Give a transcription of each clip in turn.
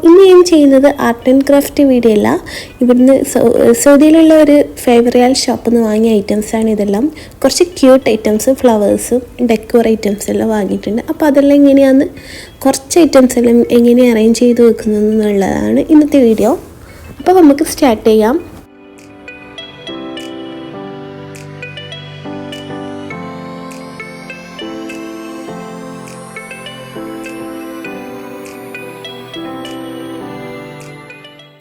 ഇന്ന് ഞാൻ ചെയ്യുന്നത് ആർട്ട് ആൻഡ് ക്രാഫ്റ്റ് വീഡിയോ അല്ല. ഇവിടുന്ന് സൗദിയിലുള്ള ഒരു റിയൽ ഷോപ്പിൽ നിന്ന് വാങ്ങിയ ഐറ്റംസാണ് ഇതെല്ലാം. കുറച്ച് ക്യൂട്ട് ഐറ്റംസ്, ഫ്ലവേഴ്സും ഡെക്കോർ ഐറ്റംസ് എല്ലാം വാങ്ങിയിട്ടുണ്ട്. അപ്പോൾ അതെല്ലാം എങ്ങനെയാണ്, കുറച്ച് ഐറ്റംസ് എല്ലാം എങ്ങനെയാണ് അറേഞ്ച് ചെയ്ത് വെക്കുന്നത് എന്നുള്ളതാണ് ഇന്നത്തെ വീഡിയോ. അപ്പോൾ നമുക്ക് സ്റ്റാർട്ട് ചെയ്യാം.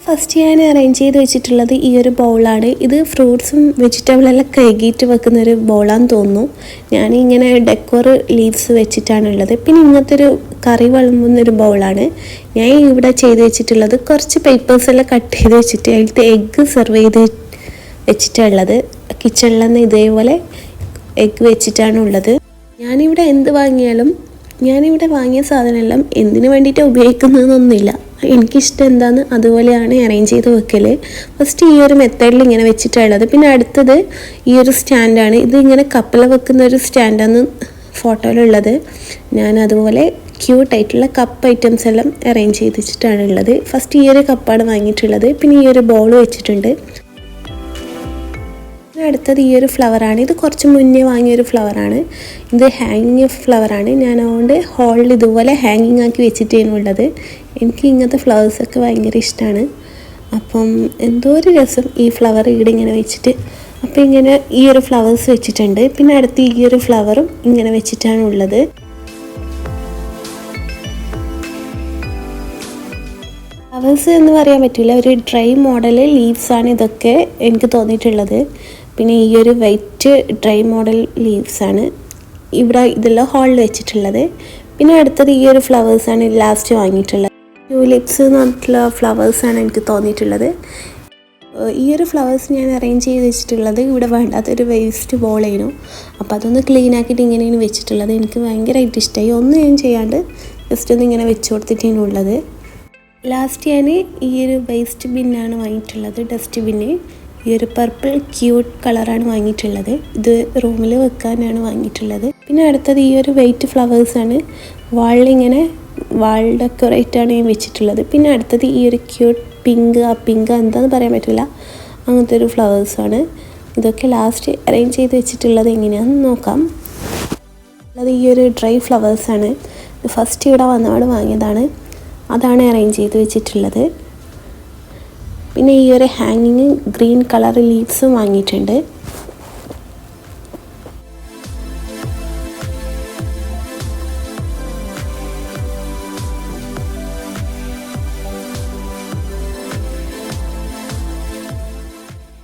ഫസ്റ്റ് ഞാൻ അറേഞ്ച് ചെയ്ത് വെച്ചിട്ടുള്ളത് ഈ ഒരു ബൗളാണ്. ഇത് ഫ്രൂട്ട്സും വെജിറ്റബിളെല്ലാം കഴുകിയിട്ട് വെക്കുന്നൊരു ബൗളാന്ന് തോന്നുന്നു. ഞാനിങ്ങനെ ഡെക്കോർ ലീവ്സ് വെച്ചിട്ടാണുള്ളത്. പിന്നെ ഇങ്ങനത്തെ ഒരു കറി വിളമ്പുന്നൊരു ബൗളാണ്. ഞാൻ ഇവിടെ ചെയ്ത് വെച്ചിട്ടുള്ളത് കുറച്ച് പേപ്പേഴ്സെല്ലാം കട്ട് ചെയ്ത് വെച്ചിട്ട് അതിലത്തെ എഗ്ഗ് സെർവ് ചെയ്ത് വെച്ചിട്ടുള്ളത്. കിച്ചണിൽ നിന്ന് ഇതേപോലെ എഗ്ഗ് വെച്ചിട്ടാണ് ഉള്ളത്. ഞാനിവിടെ എന്ത് വാങ്ങിയാലും ഞാനിവിടെ വാങ്ങിയ സാധനമെല്ലാം എന്തിനു വേണ്ടിയിട്ട് ഉപയോഗിക്കുന്നതെന്നൊന്നുമില്ല. എനിക്കിഷ്ടം എന്താണെന്ന് അതുപോലെയാണ് അറേഞ്ച് ചെയ്ത് വെക്കൽ. ഫസ്റ്റ് ഈ ഒരു മെത്തേഡിൽ ഇങ്ങനെ വെച്ചിട്ടുള്ളത്. പിന്നെ അടുത്തത് ഈ ഒരു സ്റ്റാൻഡാണ്. ഇത് ഇങ്ങനെ കപ്പല വെക്കുന്ന ഒരു സ്റ്റാൻഡാണ് ഫോട്ടോയിലുള്ളത്. ഞാൻ അതുപോലെ ക്യൂട്ടായിട്ടുള്ള കപ്പ് ഐറ്റംസ് എല്ലാം അറേഞ്ച് ചെയ്ത് വെച്ചിട്ടാണ് ഉള്ളത്. ഫസ്റ്റ് ഈ ഒരു കപ്പാണ് വാങ്ങിയിട്ടുള്ളത്. പിന്നെ ഈ ഒരു ബൗൾ വെച്ചിട്ടുണ്ട്. അടുത്തത് ഈ ഒരു ഫ്ലവറാണ്. ഇത് കുറച്ച് മുന്നേ വാങ്ങിയൊരു ഫ്ലവറാണ്. ഇത് ഹാങ്ങിങ് ഫ്ലവറാണ്. ഞാൻ അതുകൊണ്ട് ഹോളിൽ ഇതുപോലെ ഹാങ്ങിങ് ആക്കി വെച്ചിട്ടേനുള്ളത്. എനിക്ക് ഇങ്ങനത്തെ ഫ്ലവേഴ്സൊക്കെ ഭയങ്കര ഇഷ്ടമാണ്. അപ്പം എന്തോ ഒരു രസം ഈ ഫ്ലവർ ഇവിടെ ഇങ്ങനെ വെച്ചിട്ട്. അപ്പോൾ ഇങ്ങനെ ഈ ഒരു ഫ്ലവേഴ്സ് വെച്ചിട്ടുണ്ട്. പിന്നെ അടുത്ത് ഈ ഒരു ഫ്ലവറും ഇങ്ങനെ വെച്ചിട്ടാണ് ഉള്ളത്. ഫ്ലവേഴ്സ് എന്ന് പറയാൻ പറ്റില്ല, ഒരു ഡ്രൈ മോഡൽ ലീവ്സാണ് ഇതൊക്കെ എനിക്ക് തോന്നിയിട്ടുള്ളത്. പിന്നെ ഈ ഒരു വൈറ്റ് ഡ്രൈ മോഡൽ ലീവ്സാണ് ഇവിടെ ഇതെല്ലാം ഹോളിൽ വെച്ചിട്ടുള്ളത്. പിന്നെ അടുത്തത് ഈ ഒരു ഫ്ലവേഴ്സാണ് ലാസ്റ്റ് വാങ്ങിയിട്ടുള്ളത്. ട്യൂലിപ്സ് എന്ന് പറഞ്ഞിട്ടുള്ള ഫ്ലവേഴ്സാണ് എനിക്ക് തോന്നിയിട്ടുള്ളത്. ഈ ഒരു ഫ്ലവേഴ്സ് ഞാൻ അറേഞ്ച് ചെയ്ത് വെച്ചിട്ടുള്ളത് ഇവിടെ വേണ്ടാത്തൊരു വേസ്റ്റ് ബോളായിരുന്നു. അപ്പോൾ അതൊന്ന് ക്ലീൻ ആക്കിയിട്ട് ഇങ്ങനെയാണ് വെച്ചിട്ടുള്ളത്. എനിക്ക് ഭയങ്കരമായിട്ട് ഇഷ്ടമായി. ഒന്നും ഞാൻ ചെയ്യാണ്ട് ജസ്റ്റ് ഒന്ന് ഇങ്ങനെ വെച്ച് കൊടുത്തിട്ടാണ് ഉള്ളത്. ലാസ്റ്റ് ഞാൻ ഈ ഒരു വേസ്റ്റ് ബിന്നാണ് വാങ്ങിയിട്ടുള്ളത്, ഡസ്റ്റ് ബിന്ന്. ഈ ഒരു പർപ്പിൾ ക്യൂട്ട് കളറാണ് വാങ്ങിയിട്ടുള്ളത്. ഇത് റൂമിൽ വെക്കാനാണ് വാങ്ങിയിട്ടുള്ളത്. പിന്നെ അടുത്തത് ഈ ഒരു വൈറ്റ് ഫ്ലവേഴ്സാണ്. വാളിലിങ്ങനെ വാൾ ഡെക്കറേറ്റാണ് ഞാൻ വെച്ചിട്ടുള്ളത്. പിന്നെ അടുത്തത് ഈ ഒരു ക്യൂട്ട് പിങ്ക് എന്താണെന്ന് പറയാൻ പറ്റില്ല, അങ്ങനത്തെ ഒരു ഫ്ലവേഴ്സാണ്. ഇതൊക്കെ ലാസ്റ്റ് അറേഞ്ച് ചെയ്ത് വെച്ചിട്ടുള്ളത് എങ്ങനെയാണെന്ന് നോക്കാം. അത് ഈ ഒരു ഡ്രൈ ഫ്ലവേഴ്സാണ്. ഫസ്റ്റ് ഇവിടെ വന്നപാട് വാങ്ങിയതാണ്. അതാണ് അറേഞ്ച് ചെയ്ത് വെച്ചിട്ടുള്ളത്. പിന്നെ ഈ ഒരു ഹാങ്ങിങ് ഗ്രീൻ കളർ ലീവ്സും വാങ്ങിയിട്ടുണ്ട്.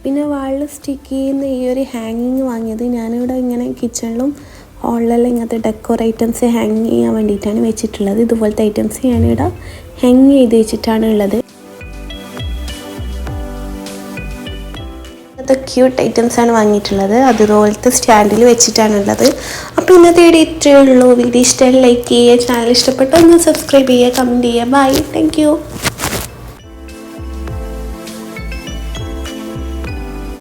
പിന്നെ വാളിൽ സ്റ്റിക്ക് ചെയ്യുന്ന ഈ ഒരു ഹാങ്ങിങ് വാങ്ങിയത് ഞാനിവിടെ ഇങ്ങനെ കിച്ചണിലും ഹോളിലെല്ലാം ഇങ്ങനത്തെ ഡെക്കോർ ഐറ്റംസ് ഹാങ് ചെയ്യാൻ വേണ്ടിയിട്ടാണ് വെച്ചിട്ടുള്ളത്. ഇതുപോലത്തെ ഐറ്റംസ് ഞാനിവിടെ ഹാങ് ചെയ്ത് വെച്ചിട്ടാണ് ഉള്ളത്. ക്യൂട്ട് ഐറ്റംസ് ആണ് വാങ്ങിയിട്ടുള്ളത്. അതുപോലത്തെ സ്റ്റാൻഡിൽ വെച്ചിട്ടാണുള്ളത്. അപ്പോൾ ഇന്നത്തെ വീഡിയോ ഇത്രയേ ഉള്ളൂ. വീഡിയോ ഇഷ്ടമായി ലൈക്ക് ചെയ്യുക, ചാനൽ ഇഷ്ടപ്പെട്ടോ ഒന്ന് സബ്സ്ക്രൈബ് ചെയ്യുക, കമൻറ്റ് ചെയ്യുക. Bye, thank U.